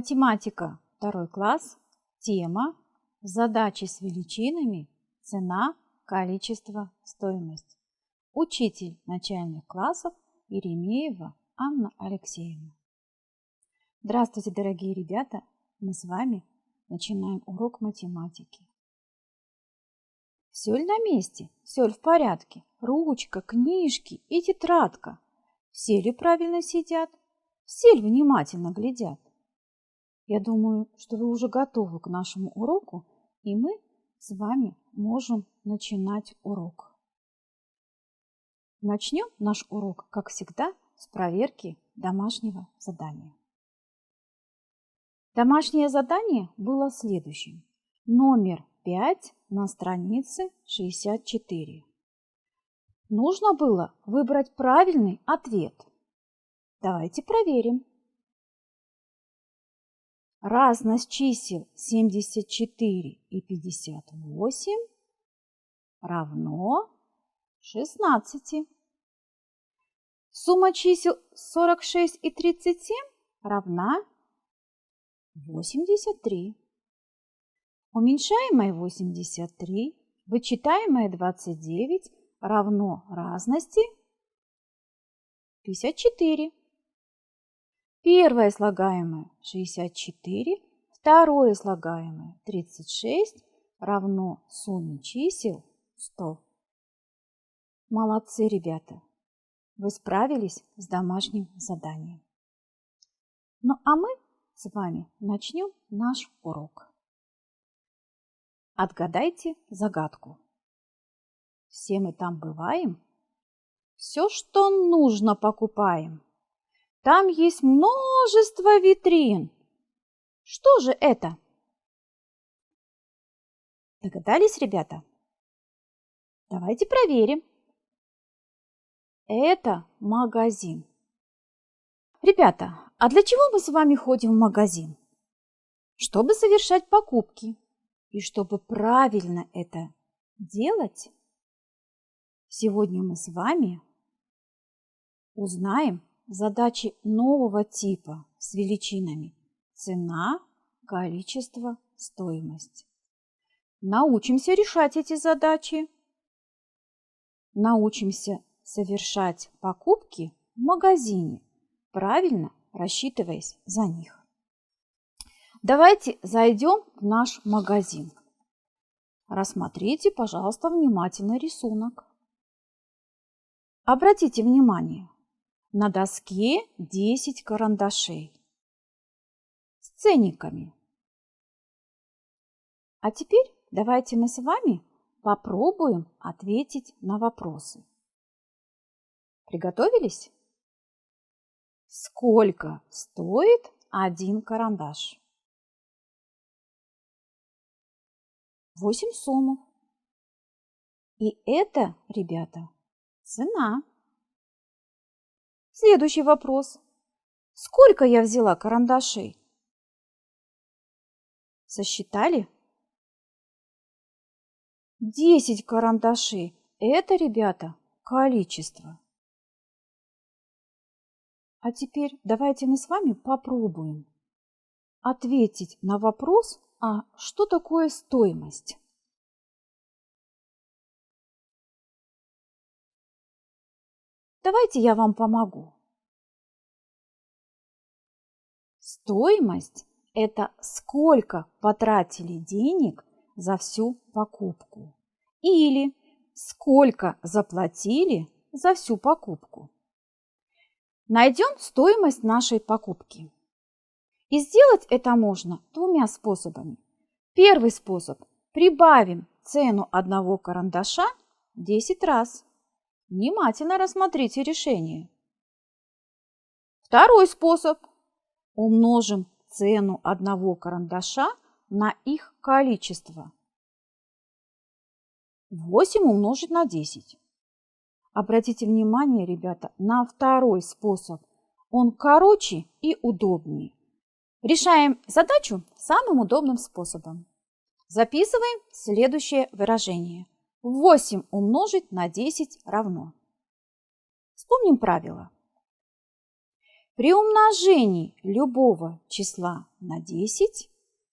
Математика, 2 класс, тема «Задачи с величинами, цена, количество, стоимость». Учитель начальных классов Еремеева Анна Алексеевна. Здравствуйте, дорогие ребята! Мы с вами начинаем урок математики. Все ли на месте? Все ли в порядке? Ручка, книжки и тетрадка. Все ли правильно сидят? Все ли внимательно глядят? Я думаю, что вы уже готовы к нашему уроку, и мы с вами можем начинать урок. Начнем наш урок, как всегда, с проверки домашнего задания. Домашнее задание было следующим. Номер 5 на странице 64. Нужно было выбрать правильный ответ. Давайте проверим. Разность чисел 74 и 58 равно 16. Сумма чисел 46 и 37 равна 83. Уменьшаемое 83, вычитаемое 29 равно разности 54. Первое слагаемое 64, второе слагаемое 36 равно сумме чисел 100. Молодцы, ребята! Вы справились с домашним заданием. Ну а мы с вами начнем наш урок. Отгадайте загадку. Все мы там бываем, все, что нужно, покупаем. Там есть множество витрин. Что же это? Догадались, ребята? Давайте проверим. Это магазин. Ребята, а для чего мы с вами ходим в магазин? Чтобы совершать покупки. И чтобы правильно это делать, сегодня мы с вами узнаем задачи нового типа с величинами цена, количество, стоимость. Научимся решать эти задачи. Научимся совершать покупки в магазине, правильно рассчитываясь за них. Давайте зайдем в наш магазин. Рассмотрите, пожалуйста, внимательно рисунок. Обратите внимание. На доске 10 карандашей с ценниками. А теперь давайте мы с вами попробуем ответить на вопросы. Приготовились? Сколько стоит один карандаш? 8 сомов. И это, ребята, цена. Следующий вопрос. Сколько я взяла карандашей? Сосчитали? 10 карандашей. Это, ребята, количество. А теперь давайте мы с вами попробуем ответить на вопрос, а что такое стоимость? Давайте я вам помогу. Стоимость – это сколько потратили денег за всю покупку. Или сколько заплатили за всю покупку. Найдем стоимость нашей покупки. И сделать это можно двумя способами. Первый способ – прибавим цену одного карандаша 10 раз. Внимательно рассмотрите решение. Второй способ – умножим цену одного карандаша на их количество. 8 умножить на 10. Обратите внимание, ребята, на второй способ. Он короче и удобнее. Решаем задачу самым удобным способом. Записываем следующее выражение. 8 умножить на 10 равно. Вспомним правило. При умножении любого числа на 10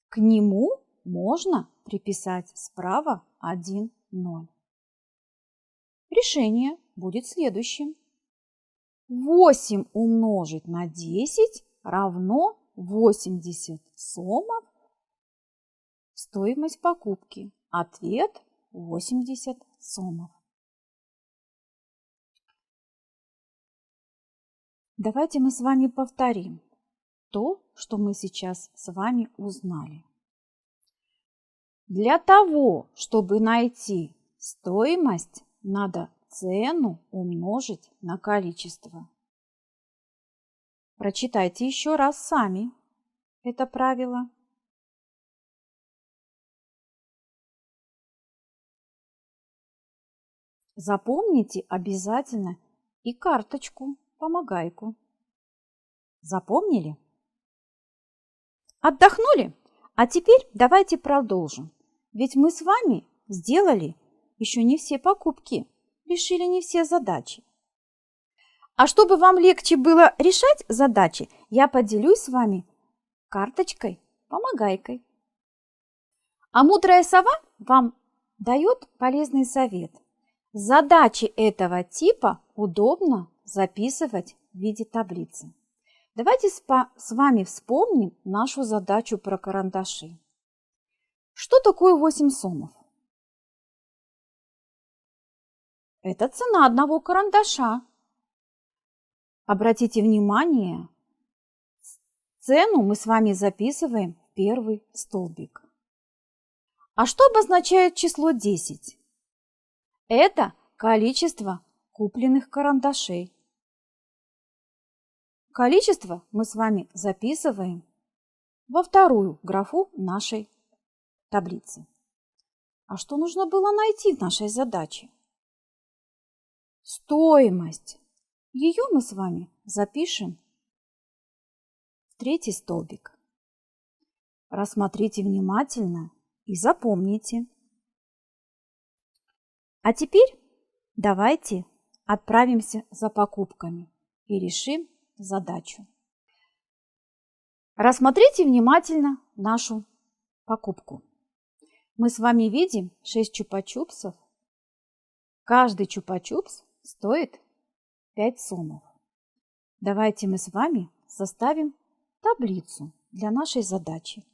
к нему можно приписать справа 1, 0. Решение будет следующим. 8 умножить на 10 равно 80 сомов. Стоимость покупки. Ответ 80 сомов. Давайте мы с вами повторим то, что мы сейчас с вами узнали. Для того, чтобы найти стоимость, надо цену умножить на количество. Прочитайте еще раз сами это правило. Запомните обязательно и карточку, помогайку. Запомнили? Отдохнули? А теперь давайте продолжим. Ведь мы с вами сделали еще не все покупки, решили не все задачи. А чтобы вам легче было решать задачи, я поделюсь с вами карточкой, помогайкой. А мудрая сова вам дает полезный совет. Задачи этого типа удобно записывать в виде таблицы. Давайте с вами вспомним нашу задачу про карандаши. Что такое 8 сомов? Это цена одного карандаша. Обратите внимание, цену мы с вами записываем в первый столбик. А что обозначает число 10? Это количество купленных карандашей. Количество мы с вами записываем во вторую графу нашей таблицы. А что нужно было найти в нашей задаче? Стоимость. Ее мы с вами запишем в третий столбик. Рассмотрите внимательно и запомните. А теперь давайте отправимся за покупками и решим задачу. Рассмотрите внимательно нашу покупку. Мы с вами видим 6 чупа-чупсов. Каждый чупа-чупс стоит 5 сомов. Давайте мы с вами составим таблицу для нашей задачи.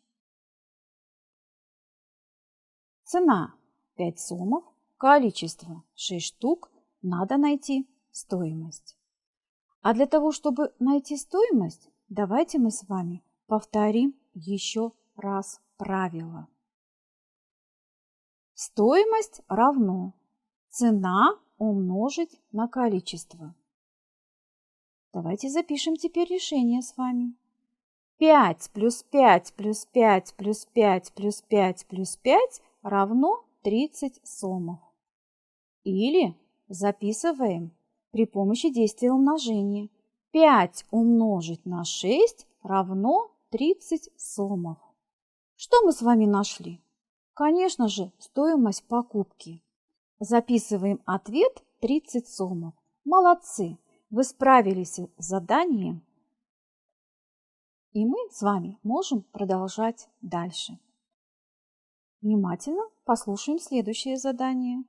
Цена 5 сомов, количество 6 штук, надо найти стоимость. А для того, чтобы найти стоимость, давайте мы с вами повторим еще раз правило. Стоимость равно цена умножить на количество. Давайте запишем теперь решение с вами. 5 плюс 5 плюс 5 плюс 5 плюс 5 плюс 5 равно 30 сомов. Или записываем при помощи действия умножения. 5 умножить на 6 равно 30 сомов. Что мы с вами нашли? Конечно же, стоимость покупки. Записываем ответ 30 сомов. Молодцы! Вы справились с заданием, и мы с вами можем продолжать дальше. Внимательно послушаем следующее задание.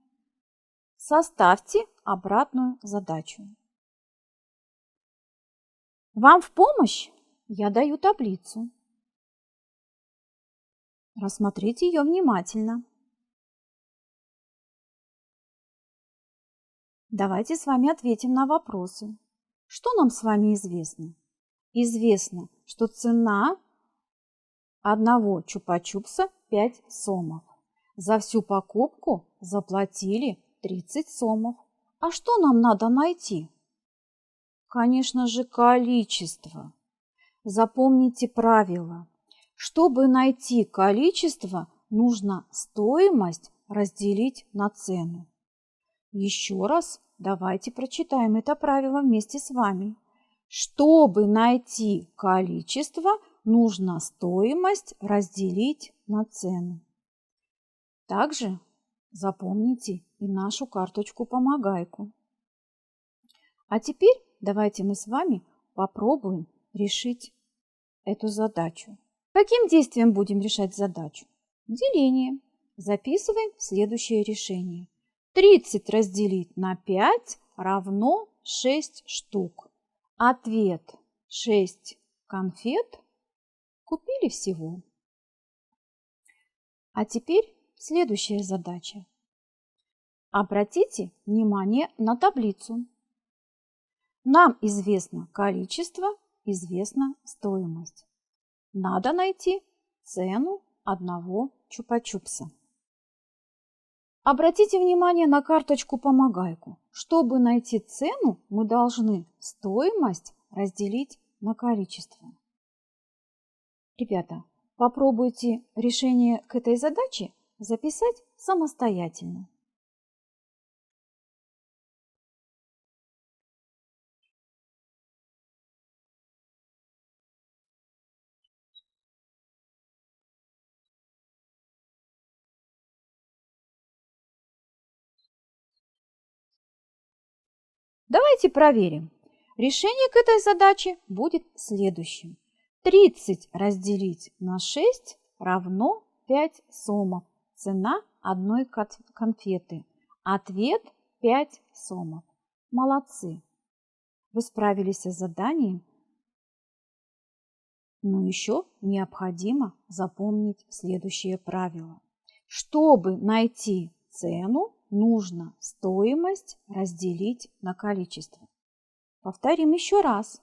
Составьте обратную задачу. Вам в помощь я даю таблицу. Рассмотрите ее внимательно. Давайте с вами ответим на вопросы. Что нам с вами известно? Известно, что цена одного чупа-чупса 5 сомов. За всю покупку заплатили 30 сомов. А что нам надо найти? Конечно же, количество. Запомните правило. Чтобы найти количество, нужно стоимость разделить на цену. Еще раз давайте прочитаем это правило вместе с вами. Чтобы найти количество, нужно стоимость разделить на цену. Также запомните и нашу карточку-помогайку. А теперь давайте мы с вами попробуем решить эту задачу. Каким действием будем решать задачу? Деление. Записываем следующее решение. 30 разделить на 5 равно 6 штук. Ответ: 6 конфет купили всего. А теперь следующая задача. Обратите внимание на таблицу. Нам известно количество, известна стоимость. Надо найти цену одного чупа-чупса. Обратите внимание на карточку-помогайку. Чтобы найти цену, мы должны стоимость разделить на количество. Ребята, попробуйте решение к этой задаче записать самостоятельно. Давайте проверим. Решение к этой задаче будет следующим. 30 разделить на 6 равно 5 сомов. Цена одной конфеты. Ответ: 5 сомов. Молодцы! Вы справились с заданием, но еще необходимо запомнить следующее правило. Чтобы найти цену, нужно стоимость разделить на количество. Повторим еще раз.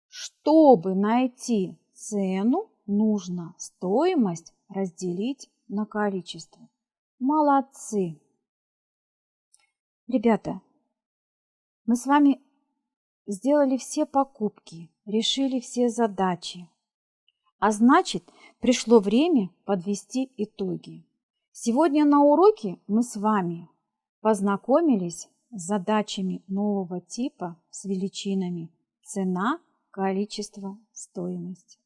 Чтобы найти цену, нужно стоимость разделить на количество. Молодцы! Ребята, мы с вами сделали все покупки, решили все задачи. А значит, пришло время подвести итоги. Сегодня на уроке мы с вами познакомились с задачами нового типа с величинами цена, количество, стоимость.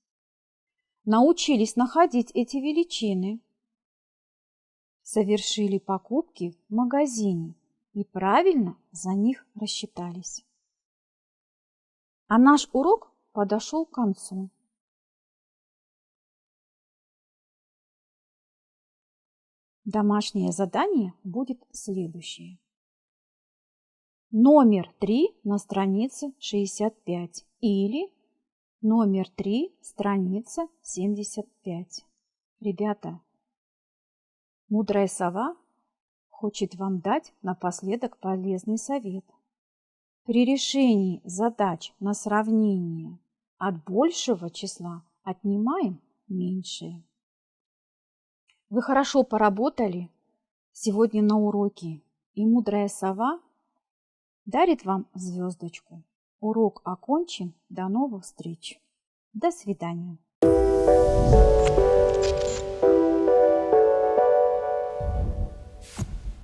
Научились находить эти величины, совершили покупки в магазине и правильно за них рассчитались. А наш урок подошел к концу. Домашнее задание будет следующее. Номер 3 на странице 65 или номер 3, страница 75. Ребята, мудрая сова хочет вам дать напоследок полезный совет. При решении задач на сравнение от большего числа отнимаем меньшее. Вы хорошо поработали сегодня на уроке, и мудрая сова дарит вам звездочку. Урок окончен. До новых встреч. До свидания.